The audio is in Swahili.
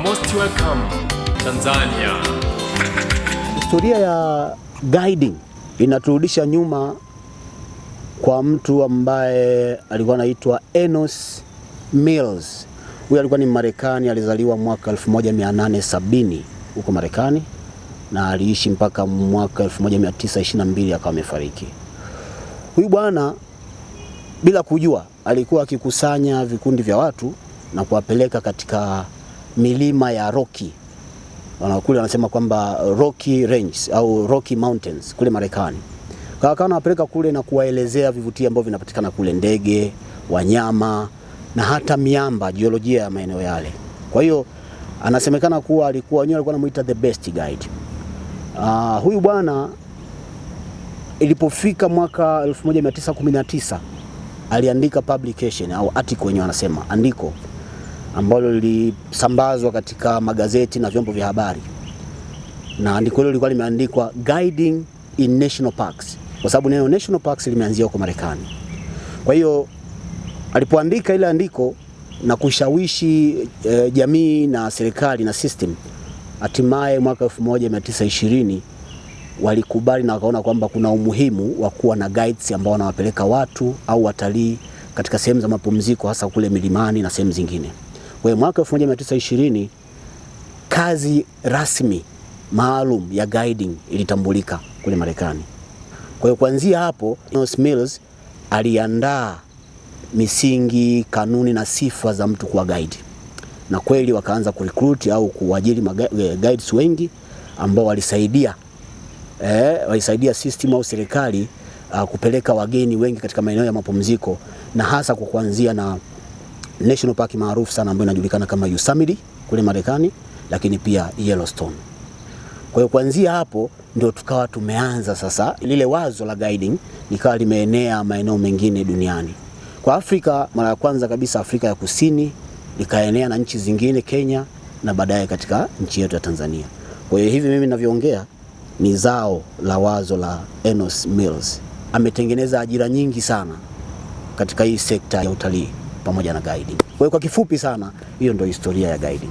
most welcome Tanzania. Historia ya guiding inaturudisha nyuma kwa mtu ambaye alikuwa anaitwa Enos Mills. Huyu alikuwa ni Marekani, alizaliwa mwaka 1870 huko Marekani na aliishi mpaka mwaka 1922 akawa amefariki. Huyu bwana bila kujua alikuwa akikusanya vikundi vya watu na kuwapeleka katika milima ya Rocky. Kule wanasema kwamba Rocky Ranges au Rocky Mountains kule Marekani. Kwa hiyo anawapeleka kule na kuwaelezea vivutio ambavyo vinapatikana kule, ndege, wanyama na hata miamba, jiolojia ya maeneo yale. Kwa hiyo anasemekana kuwa alikuwa anamuita the best guide. Huyu bwana ilipofika mwaka 1919 aliandika publication au article wenyewe wanasema, andiko ambalo lilisambazwa katika magazeti na vyombo vya habari. Na andiko hilo lilikuwa limeandikwa Guiding in National Parks, kwa sababu neno National Parks limeanzia huko Marekani. Kwa hiyo alipoandika ile andiko na kushawishi jamii na serikali na system, hatimaye mwaka 1920 walikubali na wakaona kwamba kuna umuhimu wa kuwa na guides ambao wanawapeleka watu au watalii katika sehemu za mapumziko, hasa kule milimani na sehemu zingine. Kwa hiyo mwaka 1920 kazi rasmi maalum ya guiding ilitambulika kule Marekani. Kwa hiyo kuanzia hapo Enos Mills aliandaa misingi, kanuni na sifa za mtu kuwa guide. Na kweli wakaanza kurecruit au kuajiri guides wengi ambao walisaidia system au serikali kupeleka wageni wengi katika maeneo ya mapumziko, na hasa kwa kuanzia na national park maarufu sana ambayo inajulikana kama Yosemite kule Marekani, lakini pia Yellowstone. Kwa hiyo kuanzia hapo ndio tukawa tumeanza sasa lile wazo la guiding likawa limeenea maeneo mengine duniani. Kwa Afrika mara ya kwanza kabisa Afrika ya Kusini, likaenea na nchi zingine, Kenya, na baadaye katika nchi yetu ya Tanzania. Kwa hiyo hivi mimi ninavyoongea ni zao la wazo la Enos Mills. Ametengeneza ajira nyingi sana katika hii sekta ya utalii pamoja na guiding. Kwa hiyo kwa kifupi sana, hiyo ndio historia ya guiding.